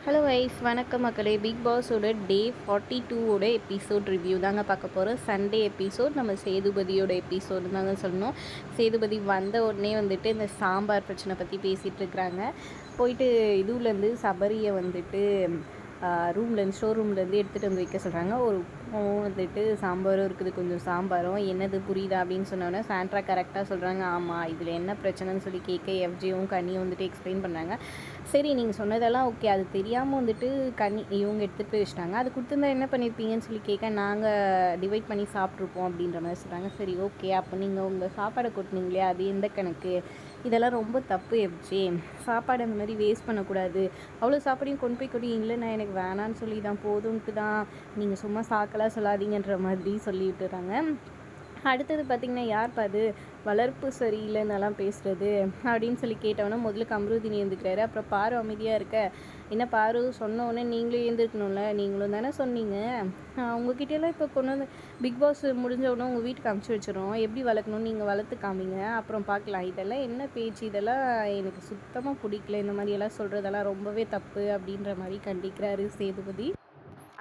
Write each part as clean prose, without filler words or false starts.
Hello wise வணக்கம் மக்களே. Big பாஸோட டே 42ஓட episode review தாங்க பார்க்க போகிறோம். சண்டே எபிசோட் நம்ம சேதுபதியோட எபிசோடு தாங்க சொல்லணும். சேதுபதி வந்த உடனே வந்துட்டு இந்த சாம்பார் பிரச்சனை பற்றி பேசிகிட்டு இருக்கிறாங்க. போயிட்டு இதுலேருந்து சபரியை வந்துட்டு ஸ்டோர் ரூம்லேருந்து எடுத்துகிட்டு வந்து வைக்க சொல்கிறாங்க. ஒரு வந்துட்டு சாம்பாரும் இருக்குது, கொஞ்சம் சாம்பாரும் என்னது புரியுதா அப்படின்னு சொன்னோன்னே சாண்ட்ரா கரெக்டாக சொல்கிறாங்க. ஆமாம், இதில் என்ன பிரச்சனைன்னு சொல்லி கேட்க எஃப்ஜியும் கனியும் வந்துட்டு எக்ஸ்பிளைன் பண்ணுறாங்க. சரி, நீங்கள் சொன்னதெல்லாம் ஓகே, அது தெரியாமல் வந்துட்டு இவங்க எடுத்துகிட்டு போய் வச்சிட்டாங்க, அது கொடுத்துருந்தா என்ன பண்ணியிருப்பீங்கன்னு சொல்லி கேட்க நாங்கள் டிவைட் பண்ணி சாப்பிட்ருப்போம் அப்படின்ற மாதிரி சொல்கிறாங்க. சரி ஓகே, அப்போ நீங்கள் உங்கள் சாப்பாடை கொட்டினீங்களே அது எந்த கணக்கு? இதெல்லாம் ரொம்ப தப்பு எஃப்ஜி. சாப்பாடு அந்த மாதிரி வேஸ்ட் பண்ணக்கூடாது. அவ்வளோ சாப்பாடையும் கொண்டு போய் கொடி இல்லை, நான் எனக்கு வேணான்னு சொல்லி தான் போதும்ன்ட்டு தான், நீங்கள் சும்மா சாக்கெல்லாம் சொல்லாதீங்கன்ற மாதிரி சொல்லி விட்டுறாங்க. அடுத்தது பார்த்திங்கன்னா, யார் அது வளர்ப்பு சரியில்லைன்னெல்லாம் பேசுகிறது அப்படின்னு சொல்லி கேட்டவொன்னே முதல்ல கம்ருதீன் எழுந்துக்கிறாரு. அப்புறம் பாரு அமைதியாக இருக்க. என்ன பாரு, சொன்னோடனே நீங்களும் எழுந்திருக்கணும்ல, நீங்களும் தானே சொன்னீங்க உங்ககிட்டலாம் இப்போ கொண்டு வந்து பிக் பாஸ் முடிஞ்ச உடனே உங்கள் வீட்டுக்கு அமுச்சு வச்சிடறோம், எப்படி வளர்க்கணும்னு நீங்கள் வளர்த்து காமிங்க, அப்புறம் பார்க்கலாம். இதெல்லாம் என்ன பேச்சு? இதெல்லாம் எனக்கு சுத்தமாக பிடிக்கல, இந்த மாதிரியெல்லாம் சொல்கிறதெல்லாம் ரொம்பவே தப்பு அப்படின்ற மாதிரி கண்டிக்கிறாரு சேதுபதி.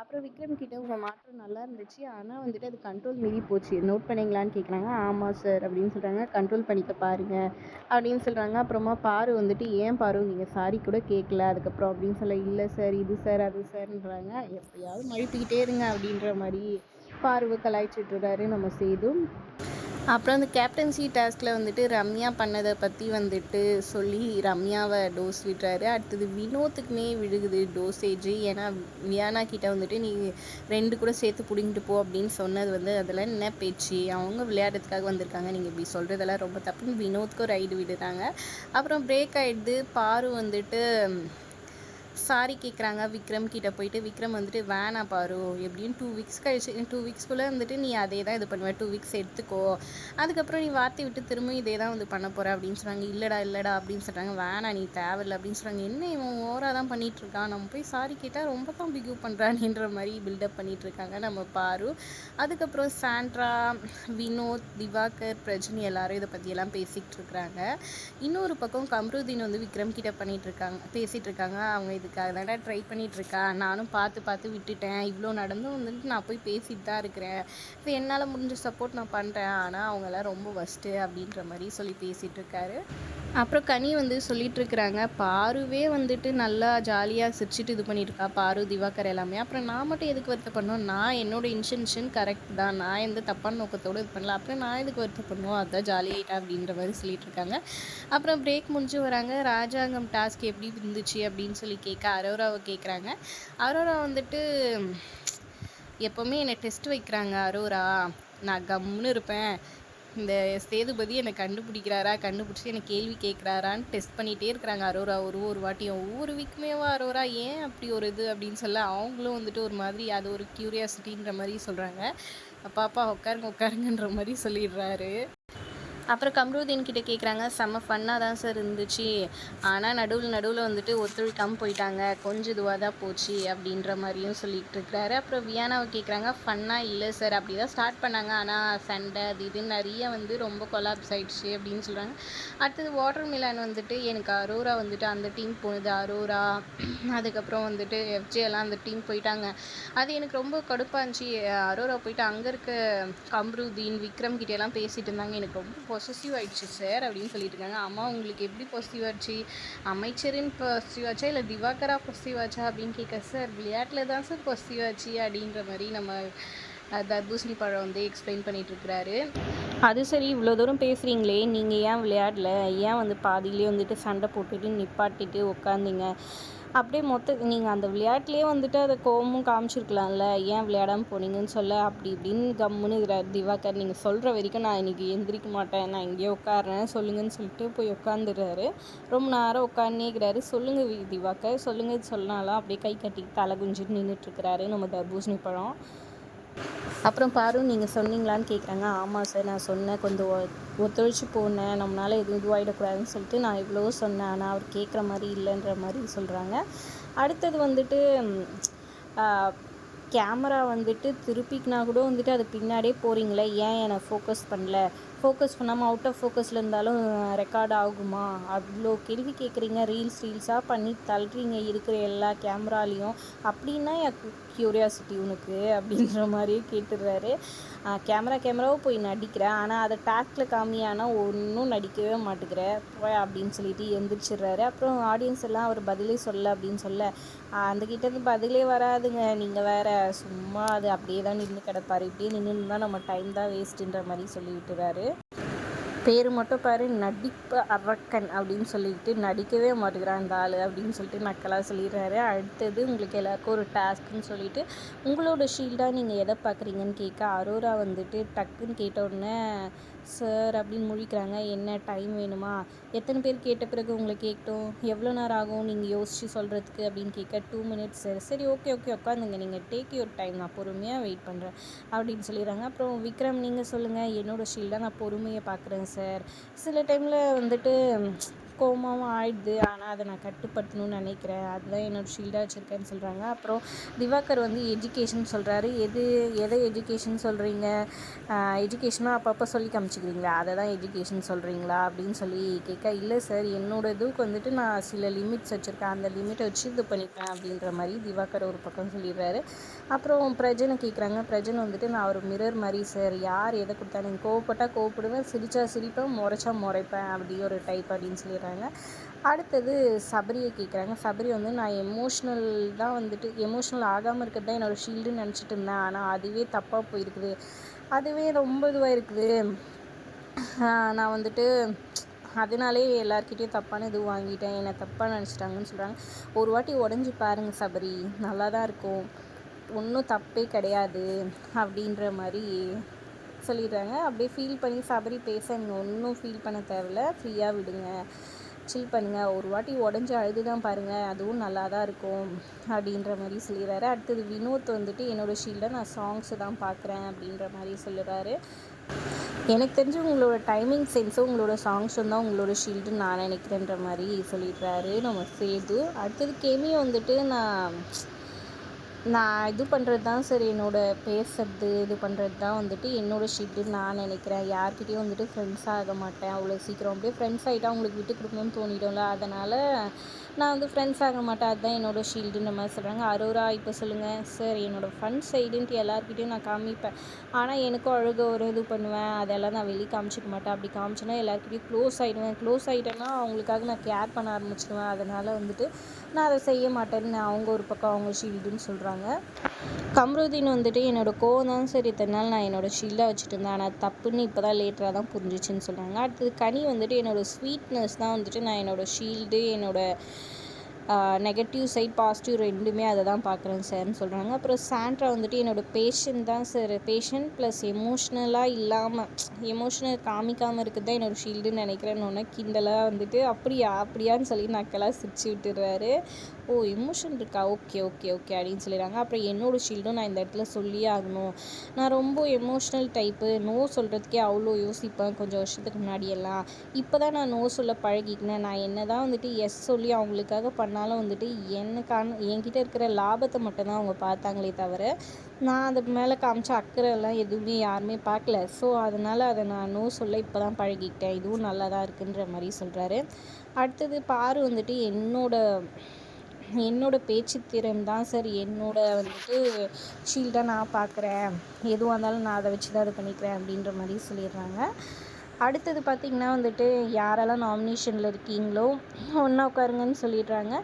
அப்புறம் விக்ரம் கிட்ட உங்கள் மாற்றம் நல்லா இருந்துச்சு, ஆனால் வந்துட்டு அது கண்ட்ரோல் மீறி போச்சு, நோட் பண்ணிங்களான்னு கேட்குறாங்க. ஆமாம் சார் அப்படின்னு சொல்கிறாங்க. கண்ட்ரோல் பண்ணிக்க பாருங்கள் அப்படின்னு சொல்கிறாங்க. அப்புறமா பாரு வந்துட்டு, ஏன் பாரு நீங்கள் சாரி கூட கேட்கல அதுக்கப்புறம் அப்படின்னு சொல்ல, இல்லை சார் இது சார் அது சார்ன்றாங்க. எப்படியாவது மழுப்பிக்கிட்டே இருங்க அப்படின்ற மாதிரி பாருவை கலாய்ச்சிட்ருக்காரு நம்ம சேது. அப்புறம் அந்த கேப்டன்சி டாஸ்கில் வந்துட்டு ரம்யா பண்ணதை பற்றி வந்துட்டு சொல்லி ரம்யாவை டோஸ் விடுறாரு. அடுத்தது வினோத்துக்குமே விழுகுது டோஸேஜ். ஏன்னா வியானா கிட்ட வந்துட்டு நீ 2 கூட சேர்த்து பிடிங்கிட்டு போ அப்படின்னு சொன்னது வந்து அதெல்லாம் என்ன பேச்சு? அவங்க விளையாடுறதுக்காக வந்திருக்காங்க, நீங்கள் இப்படி சொல்கிறதெல்லாம் ரொம்ப தப்புன்னு வினோத்துக்கு ஒரு ரைடு விடுறாங்க. அப்புறம் பிரேக் ஆகிடுது. பாரு வந்துட்டு சாரி கேட்குறாங்க விக்ரம் கிட்ட போயிட்டு. விக்ரம் வந்துட்டு வேணாம் பாரு, எப்படியும் 2 வீக்ஸ் கழிச்சு 2 வீக்ஸ்குள்ளே வந்துட்டு நீ அதே தான் இது பண்ணுவேன், 2 வீக்ஸ் எடுத்துக்கோ, அதுக்கப்புறம் நீ வார்த்தை விட்டு திரும்ப இதே தான் வந்து பண்ண போகிற அப்படின்னு சொல்கிறாங்க. இல்லைடா அப்படின்னு சொல்கிறாங்க. வேணாம் நீ தேவையில்லை அப்படின்னு சொல்கிறாங்க. என்ன இவன் ஓவராக தான் பண்ணிகிட்ருக்கான், நம்ம போய் சாரி கேட்டால் ரொம்ப தான் பிகேவ் பண்ணுறான்ன்ற மாதிரி பில்டப் பண்ணிகிட்ருக்காங்க நம்ம பாரு. அதுக்கப்புறம் சாண்ட்ரா, வினோத், திவாகர், பிரஜினி எல்லாரும் இதை பற்றியெல்லாம் பேசிகிட்டு இருக்கிறாங்க. இன்னொரு பக்கம் கம்ருதீன் வந்து விக்ரம் கிட்ட பேசிகிட்டு இருக்காங்க. அவங்க இதுக்காக தானே ட்ரை பண்ணிகிட்ருக்கா, நானும் பார்த்து விட்டுட்டேன், இவ்வளோ நடந்தும் வந்துட்டு நான் போய் பேசிட்டு தான் இருக்கிறேன், இப்போ என்னால் முடிஞ்ச சப்போர்ட் நான் பண்ணுறேன், ஆனால் அவங்களாம் ரொம்ப ஒஸ்ட்டு அப்படின்ற மாதிரி சொல்லி பேசிகிட்டு இருக்காரு. அப்புறம் கனி வந்து சொல்லிட்டு இருக்கிறாங்க, பாருவே வந்துட்டு நல்லா ஜாலியாக சிரிச்சிட்டு இது பண்ணியிருக்கா, பாரு திவாகர் எல்லாமே, அப்புறம் நான் மட்டும் எதுக்கு வருத்தப்படணும்? நான் என்னோடய இன்டென்ஷன் கரெக்ட் தான், நான் எந்த தப்பான நோக்கத்தோடு இது பண்ணல, அப்புறம் நான் எதுக்கு வருத்தப்படணும், அதுதான் ஜாலியாகிட்டா அப்படின்ற மாதிரி சொல்லிட்டு இருக்காங்க. அப்புறம் பிரேக் முடிஞ்சு வராங்க. ராஜாங்கம் டாஸ்க் எப்படி இருந்துச்சு அப்படின்னு சொல்லி கேட்க அரோராவை கேட்குறாங்க. அரோரா வந்துட்டு, எப்போவுமே என்னை டெஸ்ட் வைக்கிறாங்க அரோரா, நான் கம்முன்னு இருப்பேன், இந்த சேதுபதி என்னை கண்டுபிடிச்சி என்னை கேள்வி கேட்குறாரான்னு டெஸ்ட் பண்ணிகிட்டே இருக்கிறாங்க அரோரா. ஒரு வாட்டியும் ஒவ்வொரு வீக்குமேவா அரோரா, ஏன் அப்படி ஒரு இது அப்படின்னு சொல்ல அவங்களும் வந்துட்டு ஒரு மாதிரி அது ஒரு க்யூரியாசிட்டின்ற மாதிரி சொல்கிறாங்க. பாப்பா உட்காருங்கன்ற மாதிரி சொல்லிடுறாரு. அப்புறம் கம்ருதீன் கிட்ட கேட்குறாங்க, செம்ம ஃபன்னாக தான் சார் இருந்துச்சு, ஆனால் நடுவில் வந்துட்டு ஒத்துழைக்காமல் போயிட்டாங்க, கொஞ்சம் இதுவாக தான் போச்சு அப்படின்ற மாதிரியும் சொல்லிகிட்டு இருக்கிறாரு. அப்புறம் வியானாவை கேட்குறாங்க, ஃபன்னாக இல்லை சார், அப்படி தான் ஸ்டார்ட் பண்ணாங்க, ஆனால் சண்டை அது இதுன்னு நிறைய வந்து ரொம்ப கொலாப்ஸ் ஆகிடுச்சு அப்படின்னு சொல்கிறாங்க. அடுத்தது வாட்டர் மிலான் வந்துட்டு, எனக்கு அரோரா வந்துட்டு அந்த டீம் போனது, அரோரா அதுக்கப்புறம் வந்துட்டு எஃப்ஜே எல்லாம் அந்த டீம் போயிட்டாங்க, அது எனக்கு ரொம்ப கடுப்பாக இருந்துச்சு. அரோரா போயிட்டு அங்கே இருக்க கம்ருதீன் விக்ரம் கிட்டேலாம் பேசிகிட்டு இருந்தாங்க, எனக்கு ரொம்ப பொசசிவ் ஆகிடுச்சு சார் அப்படின்னு சொல்லிட்டு இருக்காங்க. அம்மா உங்களுக்கு எப்படி பாசிட்டிவ் ஆச்சு, அமைச்சரின் பாசிட்டிவ் ஆச்சா இல்லை திவாகரா பாசிட்டிவ் ஆச்சா அப்படின்னு கேட்க, சார் விளையாட்டில் தான் சார் பாசிட்டிவ் ஆச்சு அப்படின்ற மாதிரி நம்ம தர்பூசணி பழம் வந்து எக்ஸ்பிளைன் பண்ணிகிட்ருக்கிறாரு. அது சரி, இவ்வளோ தூரம் பேசுகிறீங்களே, நீங்கள் ஏன் விளையாடல, ஏன் வந்து பாதியிலே வந்துட்டு சண்டை போட்டுட்டு நிப்பாட்டிட்டு உட்காந்திங்க, அப்படியே நீங்கள் அந்த விளையாட்டுலேயே வந்துட்டு அதை கோவமும் காமிச்சிருக்கலாம்ல, ஏன் விளையாடாமல் போனீங்கன்னு சொல்ல அப்படி இப்படின்னு கம்முன்னு திவாகர். நீங்கள் சொல்கிற வரைக்கும் நான் இன்றைக்கி எந்திரிக்க மாட்டேன், நான் இங்கேயே உட்காடுறேன் சொல்லுங்கன்னு சொல்லிட்டு போய் உட்காந்துடுறாரு. ரொம்ப நேரம் உட்காந்துக்கிறாரு. சொல்லுங்கள் திவாகர் சொல்லுங்கள் சொன்னாலாம் அப்படியே கை கட்டி தலை குஞ்சிட்டு நின்றுட்டுருக்கிறாரு நம்ம தர்பூசணி பழம். அப்புறம் பாரு நீங்கள் சொன்னீங்களான்னு கேட்குறாங்க. ஆமாம் சார், நான் சொன்னேன், கொஞ்சம் ஒத்துழைச்சி போனேன், நம்மளால் எதுவும் இதுவாகிடக்கூடாதுன்னு சொல்லிட்டு நான் இவ்வளோ சொன்னேன், ஆனால் அவர் கேட்குற மாதிரி இல்லைன்ற மாதிரி சொல்கிறாங்க. அடுத்தது வந்துட்டு கேமரா வந்துட்டு திருப்பிக்கினா கூட வந்துட்டு அது பின்னாடியே போகிறீங்களே, ஏன் என்னை ஃபோக்கஸ் பண்ணல, ஃபோக்கஸ் பண்ணாமல் அவுட் ஆஃப் ஃபோக்கஸில் இருந்தாலும் ரெக்கார்ட் ஆகுமா? அவ்வளோ கேள்வி கேட்குறீங்க, ரீல்ஸாக பண்ணி தள்ளுறீங்க இருக்கிற எல்லா கேமராலேயும். அப்படின்னா க்யூரியாசிட்டி உனக்கு அப்படின்ற மாதிரியே கேட்டுடுறாரு. கேமராவும் போய் நடிக்கிறேன், ஆனால் அதை டேக்கில் காமியானா ஒன்றும் நடிக்கவே மாட்டேங்கிற போய் அப்படின்னு சொல்லிட்டு எந்திரிச்சிடுறாரு. அப்புறம் ஆடியன்ஸ் எல்லாம் அவர் பதிலே சொல்ல அப்படின்னு சொல்ல, அந்த கிட்டேருந்து பதிலே வராதுங்க, நீங்கள் வேறு சும்மா அது அப்படியே தான் நின்று கிடப்பார், இப்படியே நின்று இருந்தால் நம்ம டைம் தான் வேஸ்ட்டுன்ற மாதிரி சொல்லி விட்டுறாரு. பேர் மட்டும் பாரு, நடிப்பு அரக்கன் அப்படின்னு சொல்லிட்டு நடிக்கவே மாட்டேங்கிறான் இந்த ஆள் அப்படின்னு சொல்லிட்டு நக்கலாக சொல்லிடுறாரு. அடுத்தது உங்களுக்கு எல்லாருக்கும் ஒரு டாஸ்க்குன்னு சொல்லிட்டு உங்களோட ஷீல்டாக நீங்கள் எதை பார்க்குறீங்கன்னு கேட்க, அரோரா வந்துட்டு டக்குன்னு கேட்ட உடனே சார் அப்படின்னு முழிக்கிறாங்க. என்ன டைம் வேணுமா? எத்தனை பேர் கேட்ட பிறகு உங்களை கேட்கட்டும், எவ்வளோ நேரம் ஆகும் நீங்கள் யோசித்து சொல்கிறதுக்கு அப்படின்னு கேட்க, 2 minutes சார். சரி ஓகே உட்காந்துங்க, நீங்கள் டேக் யூர் டைம், நான் பொறுமையாக வெயிட் பண்ணுறேன் அப்படின்னு சொல்லிடுறாங்க. அப்புறம் விக்ரம் நீங்கள் சொல்லுங்கள், என்னோடய ஷீல்டாக நான் பொறுமையை பார்க்குறேன் சார். சில டைமில் வந்துட்டு கோவமாகவும் ஆயிடுது, ஆனால் அதை நான் கட்டுப்படுத்தணும்னு நினைக்கிறேன், அதுதான் என்னோடய ஷீல்டாக வச்சுருக்கேன்னு சொல்கிறாங்க. அப்புறம் திவாகர் வந்து எஜுகேஷன் சொல்கிறாரு. எதை எஜுகேஷன் சொல்கிறீங்க? எஜுகேஷனாக அப்பப்போ சொல்லி காமிச்சிக்கிறீங்களா, அதை தான் எஜுகேஷன் சொல்கிறீங்களா அப்படின்னு சொல்லி கேட்க, இல்லை சார் என்னோடய இதுக்கு வந்துட்டு நான் சில லிமிட்ஸ் வச்சுருக்கேன், அந்த லிமிட்டை வச்சு இது பண்ணிப்பேன் அப்படின்ற மாதிரி திவாகர் ஒரு பக்கம் சொல்லிடுறாரு. அப்புறம் பிரஜனை கேட்குறாங்க. பிரஜன் வந்துட்டு நான் ஒரு மிரர் மாதிரி சார், யார் எதை கொடுத்தா நீங்கள் கோவப்பட்டால் கோவப்படுவேன், சிரித்தா சிரிப்பேன், முறைச்சா முறைப்பேன், அப்படி ஒரு டைப் அப்படின்னு சொல்லிடுறாங்க. அடுத்தது சபரியை கேட்குறாங்க. சபரி வந்து நான் எமோஷ்னல் தான் வந்துட்டு எமோஷ்னல் ஆகாமல் இருக்கிறது தான் என்னோடய ஷீல்டுன்னு நினச்சிட்டு இருந்தேன், ஆனால் அதுவே தப்பாக போயிருக்குது, அதுவே ரொம்ப இதுவாக இருக்குது, நான் வந்துட்டு அதனாலே எல்லாருக்கிட்டையும் தப்பான இது வாங்கிட்டேன், என்னை தப்பாக நினச்சிட்டாங்கன்னு சொல்கிறாங்க. ஒரு வாட்டி உடஞ்சி பாருங்கள் சபரி, நல்லா தான் இருக்கும், ஒன்றும் தப்பே கிடையாது அப்படின்ற மாதிரி சொல்லிடுறாங்க. அப்படியே ஃபீல் பண்ணி சபரி பேச, நீங்கள் ஒன்றும் ஃபீல் பண்ண தேவையில்ல, ஃப்ரீயாக விடுங்க, சில் பண்ணுங்கள், ஒரு வாட்டி உடஞ்சி அழுது தான் பாருங்கள், அதுவும் நல்லா தான் இருக்கும் அப்படின்ற மாதிரி சொல்லிடுறாரு. அடுத்தது வினோத் வந்துட்டு என்னோடய ஷீல்டை நான் சாங்ஸு தான் பார்க்குறேன் அப்படின்ற மாதிரி சொல்லுறாரு. எனக்கு தெரிஞ்சு உங்களோட டைமிங் சென்ஸும் உங்களோட சாங்ஸும் தான் உங்களோட ஷீல்டுன்னு நான் நினைக்கிறேன்ற மாதிரி சொல்லிடுறாரு நம்ம சேது. அடுத்தது கெமி வந்துட்டு நான் இது பண்ணுறது தான் சார், பேசுறது இது பண்ணுறது தான் வந்துட்டு என்னோடய ஷீல்டுன்னு நான் நினைக்கிறேன், யார்கிட்டையும் வந்துட்டு ஃப்ரெண்ட்ஸாக ஆக மாட்டேன் அவ்வளோ சீக்கிரம், அப்படியே ஃப்ரெண்ட்ஸ் ஆகிட்டா அவங்களுக்கு விட்டு கொடுக்கணும்னு தோணிடும்ல, அதனால் நான் வந்து ஃப்ரெண்ட்ஸ் ஆக மாட்டேன், அதுதான் என்னோடய ஷீல்டுன்ற மாதிரி சொல்கிறாங்க. அரோரா இப்போ சொல்லுங்கள் சார், என்னோடய ஃபன் சைடுன்ட்டு எல்லாருக்கிட்டையும் நான் காமிப்பேன், ஆனால் எனக்கும் அழுக ஒரு இது பண்ணுவேன், அதெல்லாம் நான் வெளியே காமிச்சிக்க மாட்டேன், அப்படி காமிச்சேன்னா எல்லாருக்கிட்டையும் க்ளோஸ் ஆகிட்டேன்னா அவங்களுக்காக நான் கேர் பண்ண ஆரம்பிச்சிடுவேன், அதனால் வந்துட்டு நான் அதை செய்ய மாட்டேன்னு அவங்க ஒரு பக்கம் அவங்க ஷீல்டுன்னு சொல்கிறாங்க. கம்ருதீன் வந்துட்டு என்னோடய கோவம் தான் சரி இத்தனை நாள் நான் என்னோடய ஷீல்டாக வச்சுட்டு இருந்தேன், ஆனால் தப்புன்னு இப்போ தான் லேட்டராக தான் புரிஞ்சிச்சுன்னு சொல்கிறாங்க. அடுத்தது கனி வந்துட்டு என்னோடய ஸ்வீட்னஸ் தான் வந்துட்டு நான் என்னோடய ஷீல்டு, என்னோடய நெகட்டிவ் சைட் பாசிட்டிவ் ரெண்டுமே அதை தான் பார்க்குறேன் சார்னு சொல்கிறாங்க. அப்புறம் சாண்ட்ரா வந்துட்டு என்னோடய பேஷண்ட் தான் சார், பேஷண்ட் ப்ளஸ் எமோஷ்னலாக இல்லாமல் எமோஷ்னல் காமிக்காமல் இருக்குது தான் என்னோடய ஷீல்டுன்னு நினைக்கிறேன்னு கிண்டலாக வந்துட்டு அப்படியான்னு சொல்லி நக்கலாக சிரிச்சு விட்டுடுறாரு. ஓ எமோஷன் இருக்கா, ஓகே அப்படின்னு சொல்லிடுறாங்க. அப்புறம் என்னோடய ஷீல்டும் நான் இந்த இடத்துல சொல்லியே ஆகணும், நான் ரொம்ப எமோஷ்னல் டைப்பு, நோ சொல்கிறதுக்கே அவ்வளோ யோசிப்பேன் கொஞ்சம் வருஷத்துக்கு முன்னாடியெல்லாம், இப்போ தான் நான் நோ சொல்ல பழகிக்கினேன், நான் என்ன தான் வந்துட்டு எஸ் சொல்லி அவங்களுக்காக பண்ணாலும் வந்துட்டு என்கிட்ட இருக்கிற லாபத்தை மட்டும்தான் அவங்க பார்த்தாங்களே தவிர நான் அது மேலே காமிச்ச அக்கறைலாம் எதுவுமே யாருமே பார்க்கல, ஸோ அதனால் அதை நான் நோ சொல்ல இப்போ தான் பழகிக்கிட்டேன், இதுவும் நல்லா தான் இருக்குன்ற மாதிரி சொல்கிறாரு. அடுத்தது பாரு வந்துட்டு என்னோட பேச்சு திறன் தான் சார் வந்துட்டு ஷீல்டாக நான் பார்க்குறேன், எதுவாக இருந்தாலும் நான் அதை வச்சு தான் இது பண்ணிக்கிறேன் அப்படின்ற மாதிரி சொல்லிடுறாங்க. அடுத்தது பார்த்திங்கன்னா வந்துட்டு யாரெல்லாம் நாமினேஷனில் இருக்கீங்களோ ஒன்றா உட்காருங்கன்னு சொல்லிடுறாங்க.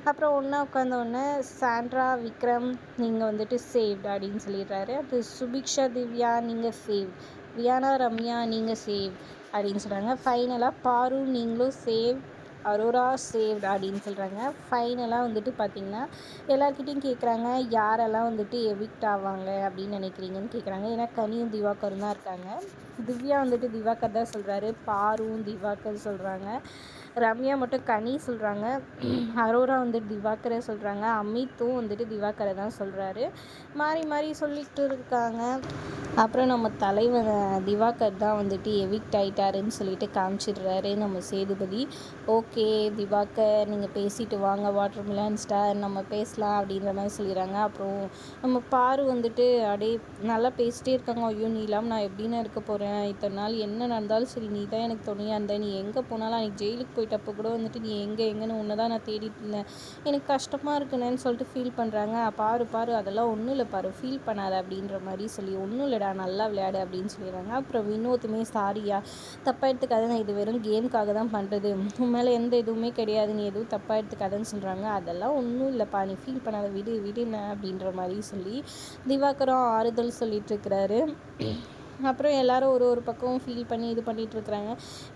அப்புறம் ஒன்றா உட்காந்தோடனே சாண்ட்ரா விக்ரம் நீங்கள் வந்துட்டு சேவ்டு அப்படின்னு சொல்லிடுறாரு. அது சுபிக்ஷா திவ்யா நீங்கள் சேவ், வியானா ரம்யா நீங்கள் சேவ் அப்படின்னு சொல்கிறாங்க. ஃபைனலாக பாரு நீங்களும் சேவ், அரோரா சேவ்டு அப்படின்னு சொல்கிறாங்க. ஃபைனலாக வந்துட்டு பார்த்திங்கன்னா எல்லாருக்கிட்டையும் கேட்குறாங்க யாரெல்லாம் வந்துட்டு எவிக்ட் ஆவாங்க அப்படின்னு நினைக்கிறீங்கன்னு கேட்குறாங்க. ஏன்னா கனியும் திவாகரும் தான் இருக்காங்க. திவ்யா வந்துட்டு திவாகர் தான் சொல்கிறாரு, பாரும் திவாகர் சொல்கிறாங்க. ரம்யா மட்டும் கனி சொல்கிறாங்க, அரோரா வந்துட்டு திவாகரை சொல்கிறாங்க, அமித்தும் வந்துட்டு திவாகரை தான் சொல்கிறாரு. மாறி மாறி சொல்லிட்டு இருக்காங்க. அப்புறம் நம்ம தலைவர் திவாகர் தான் வந்துட்டு எவிக்ட் ஆகிட்டாருன்னு சொல்லிட்டு காமிச்சிடுறாரு நம்ம சேதுபதி. ஓகே திவாகர் நீங்கள் பேசிட்டு வாங்க வாட்டர் மிலன் ஸ்டார், நம்ம பேசலாம் அப்படின்ற மாதிரி சொல்லிடுறாங்க. அப்புறம் நம்ம பாரு வந்துட்டு அப்படியே நல்லா பேசிட்டே இருக்காங்க. ஐயோ நீ இல்லாமல் நான் எப்படின்னு இருக்க போகிறேன், இத்தனை நாள் என்ன நடந்தாலும் சரி நீ தான் எனக்கு துணையாக இருந்த, நீ எங்கே போனாலும் அன்றைக்கி ஜெயிலுக்கு போயிட்டப்போ கூட வந்துட்டு நீ எங்கேன்னு உன்னை தான் நான் தேடிட்டு இருந்தேன், எனக்கு கஷ்டமாக இருக்குன்னு சொல்லிட்டு ஃபீல் பண்ணுறாங்க. பாரு பாரு அதெல்லாம் ஒன்றும் இல்லை பாரு, ஃபீல் பண்ணாத அப்படின்ற மாதிரி சொல்லி, ஒன்றும் இல்லைடா நல்லா விளையாடு அப்படின்னு சொல்லிடுறாங்க. அப்புறம் வினோத்துமே சாரியா தப்பாக எடுத்துக்காத, நான் இது வெறும் கேமுக்காக தான் பண்ணுறது, உன் மேலே எந்த இதுவுமே கிடையாது, நீ எதுவும் தப்பாக எடுத்துக்காதுன்னு சொல்கிறாங்க. அதெல்லாம் ஒன்றும் இல்லைப்பா நீ ஃபீல் பண்ணாத, விடு விடுன அப்படின்ற மாதிரி சொல்லி திவாகரும் ஆறுதல் சொல்லிட்டு இருக்கிறாரு. அப்புறம் எல்லோரும் ஒரு பக்கம் ஃபீல் பண்ணி இது பண்ணிகிட்ருக்குறாங்க.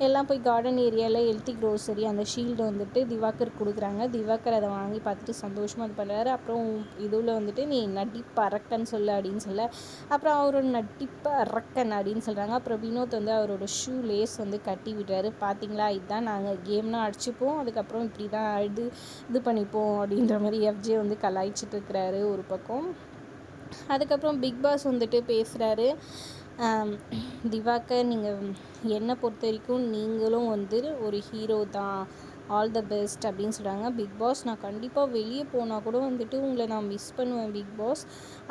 எல்லாம் போய் கார்டன் ஏரியாவில் ஹெல்த்தி க்ரோசரி அந்த ஷீல்டு வந்துட்டு திவாகர் கொடுக்குறாங்க. திவாகர் அதை வாங்கி பார்த்துட்டு சந்தோஷமாக இது பண்ணுறாரு. அப்புறம் இதுவில் வந்துட்டு நீ நடிப்பு அரக்கன்னு சொல்லு அப்படின்னு சொல்ல, அப்புறம் அவரோட நடிப்பு அரக்கன் அப்படின்னு சொல்கிறாங்க. அப்புறம் வினோத் வந்து அவரோட ஷூ லேஸ் வந்து கட்டி விடுறாரு. பார்த்தீங்களா இதுதான் நாங்கள் கேம்னா அடிச்சுப்போம், அதுக்கப்புறம் இப்படி தான் இது பண்ணிப்போம் அப்படின்ற மாதிரி எஃப்ஜே வந்து கலாய்ச்சிட்டு இருக்கிறாரு ஒரு பக்கம். அதுக்கப்புறம் பிக் பாஸ் வந்துட்டு பேசுகிறாரு. திவாகர் நீங்கள் என்னை பொறுத்த வரைக்கும் நீங்களும் வந்து ஒரு ஹீரோ தான், ஆல் த பெஸ்ட் அப்படின்னு சொல்கிறாங்க. பிக் பாஸ் நான் கண்டிப்பாக வெளியே போனால் கூட வந்துட்டு உங்களை நான் மிஸ் பண்ணுவேன் பிக் பாஸ்,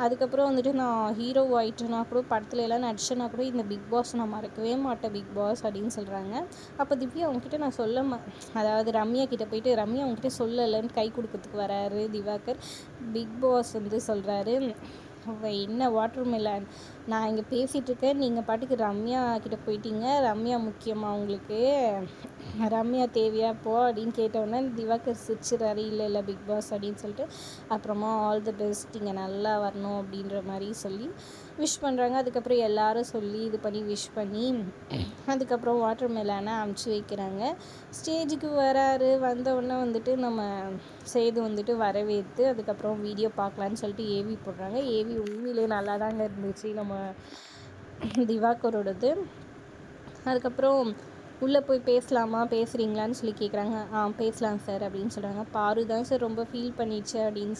அதுக்கப்புறம் வந்துட்டு நான் ஹீரோ ஆகிட்டேன்னா கூட படத்துல எல்லாம் நடிச்சேன்னா கூட இந்த பிக் பாஸ் நான் மறக்கவே மாட்டேன் பிக் பாஸ் அப்படின்னு சொல்கிறாங்க. அப்போ திவ்யா அவங்ககிட்ட நான் அதாவது ரம்யா கிட்டே போயிட்டு ரம்யா அவங்ககிட்ட சொல்லலைன்னு கை கொடுக்கறதுக்கு வராரு திவாகர். பிக் பாஸ் வந்து சொல்கிறாரு, என்ன வாட்டர் மிலன் நான் இங்கே பேசிகிட்ருக்கேன், நீங்கள் பாட்டுக்கு ரம்யா கிட்டே போயிட்டீங்க, ரம்யா முக்கியமாக உங்களுக்கு, ரம்யா தேவையா போ அப்படின்னு கேட்டோன்னே திவாகர் சிரிச்சிடறாரு. இல்லை பிக் பாஸ் அப்படின்னு சொல்லிட்டு அப்புறமா ஆல் தி பெஸ்ட் நீங்கள் நல்லா வரணும் அப்படின்ற மாதிரி சொல்லி விஷ் பண்ணுறாங்க. அதுக்கப்புறம் எல்லாரும் சொல்லி இது பண்ணி விஷ் பண்ணி அதுக்கப்புறம் வாட்டர் மெலானை அமுச்சு வைக்கிறாங்க. ஸ்டேஜுக்கு வராரு. வந்தவுடனே வந்துட்டு நம்ம சேது வந்துட்டு வரவேற்று அதுக்கப்புறம் வீடியோ பார்க்கலான்னு சொல்லிட்டு ஏவி போடுறாங்க. ஏவி உண்மையிலே நல்லா தாங்க இருந்துச்சு நம்ம திவாகரோடது. அதுக்கப்புறம் உள்ளே போய் பேசலாமா பேசுகிறீங்களான்னு சொல்லி கேட்குறாங்க. பேசலாம் சார் அப்படின்னு சொல்கிறாங்க. பாரு தான் சார் ரொம்ப ஃபீல் பண்ணிடுச்சு அப்படின்னு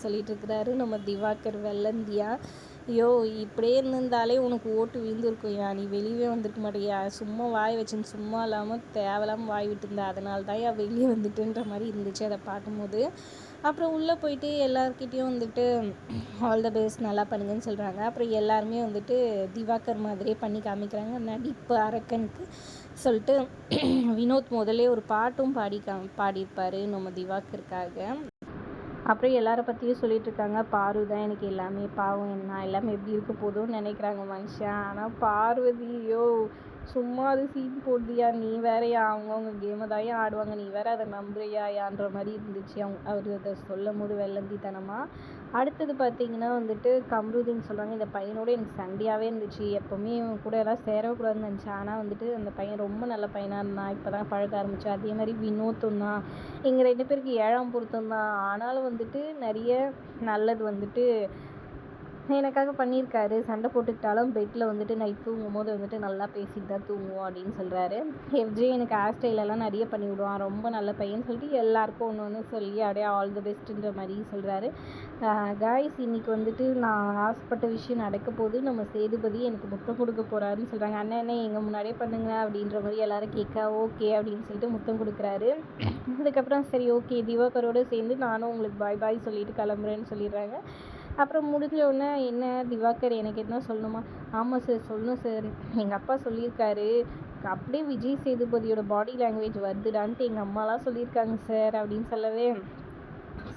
சொல்லிட்டு இருக்கிறாரு நம்ம திவாகர் வெள்ளந்தியா. ஐயோ இப்படியே இருந்திருந்தாலே உனக்கு ஓட்டு விழுந்துருக்கும்யா, நீ வெளியே வந்திருக்க மாட்டியா, சும்மா வாய் வச்சுன்னு சும்மா இல்லாமல் தேவையில்லாமல் வாய் விட்டுருந்தா, அதனால தான் வெளியே வந்துட்டுன்ற மாதிரி இருந்துச்சு அதை பார்க்கும்போது. அப்புறம் உள்ளே போயிட்டு எல்லாருக்கிட்டேயும் வந்துட்டு ஆல் த பெஸ்ட் நல்லா பண்ணுங்கன்னு சொல்கிறாங்க. அப்புறம் எல்லாருமே வந்துட்டு திவாகர் மாதிரியே பண்ணி காமிக்கிறாங்க. நடிப்பு அரக்கனுக்கு சொல்லிட்டு வினோத் முதல்ல ஒரு பாட்டும் பாடியிருப்பார் நம்ம திவாகருக்காக. அப்புறம் எல்லாரை பற்றியும் சொல்லிகிட்ருக்காங்க. பாரு தான் எனக்கு எல்லாமே, பாவம் என்ன எல்லாமே எப்படி இருக்க போதும்னு நினைக்கிறாங்க மனுஷன். ஆனால் பார்வதியோ சும்மா அது சீன் போடுதியா, நீ வேறையா, அவங்கவுங்க கேமை தான் ஆடுவாங்க, நீ வேற அதை நம்புறியான்ற மாதிரி இருந்துச்சு அவர் அதை சொல்லும் போது வெள்ளந்தித்தனமாக. அடுத்தது பார்த்திங்கன்னா வந்துட்டு கம்ருதீன் சொல்கிறாங்க, இந்த பையனோட எனக்கு சண்டையாகவே இருந்துச்சு, எப்போவுமே இவன் கூட எல்லாம் சேரக்கூடாதுன்னு நினச்சேன், ஆனால் வந்துட்டு அந்த பையன் ரொம்ப நல்ல பையனாக இருந்தான், இப்போ தான் பழக ஆரம்பித்தேன். அதே மாதிரி வினோத்தும் தான், எங்கள் 2 பேருக்கு 7ஆம் பொருத்தம் தான், ஆனாலும் வந்துட்டு நிறைய நல்லது வந்துட்டு எனக்காக பண்ணியிருக்காரு. சண்டை போட்டுக்கிட்டாலும் பெட்டில் வந்துட்டு நைட் தூங்கும் போது வந்துட்டு நல்லா பேசிட்டு தான் தூங்குவோம் அப்படின்னு சொல்கிறாரு. எஃப்ஜே எனக்கு ஹேர் ஸ்டைலெல்லாம் நிறைய பண்ணி விடுவான், ரொம்ப நல்ல பையன் சொல்லிட்டு எல்லாருக்கும் ஒன்று சொல்லி அப்படியே ஆல் தி பெஸ்ட்டுன்ற மாதிரி சொல்கிறாரு. காய்ஸ் இன்றைக்கி வந்துட்டு நான் ஆசைப்பட்ட விஷயம் நடக்க போது, நம்ம சேதுபதி எனக்கு முத்தம் கொடுக்க போகிறாருன்னு சொல்கிறாங்க. அண்ணன் எங்கள் முன்னாடியே பண்ணுங்க அப்படின்ற மாதிரி எல்லோரும் கேட்க ஓகே அப்படின்னு சொல்லிட்டு முத்தம் கொடுக்குறாரு. அதுக்கப்புறம் சரி ஓகே திவாகரோடு சேர்ந்து நானும் உங்களுக்கு பாய் பாய் சொல்லிட்டு கிளம்புறேன்னு சொல்லிடுறாங்க. அப்புறம் முடிஞ்சோடனே என்ன திவாகர் எனக்கு என்ன சொல்லணுமா, ஆமாம் சார் சொல்லணும் சார், எங்கள் அப்பா சொல்லியிருக்காரு அப்படியே விஜய் சேதுபதியோட பாடி லாங்குவேஜ் வருதுடான்ட்டு எங்கள் அம்மாலாம் சொல்லியிருக்காங்க சார் அப்படின்னு சொல்லவே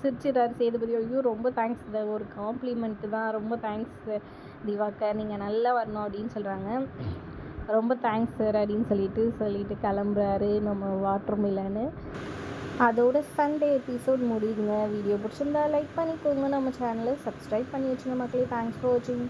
சிரிச்சிடார் சேதுபதி. ஐயோ ரொம்ப தேங்க்ஸ் சார், ஒரு காம்ப்ளிமெண்ட்டு தான், ரொம்ப தேங்க்ஸ் சார் திவாகர், நீங்கள் நல்லா வரணும் அப்படின்னு சொல்கிறாங்க. ரொம்ப தேங்க்ஸ் சார் அப்படின்னு சொல்லிட்டு கிளம்புறாரு நம்ம வாட்டர் மிலனு. அதோட சண்டே எபிசோட் முடியுதுங்க. வீடியோ பிடிச்சிருந்தா லைக் பண்ணிக்கோங்க, நம்ம சேனலை சப்ஸ்கிரைப் பண்ணி வச்சுங்க மக்களே. தேங்க்ஸ் ஃபார் வாட்சிங்.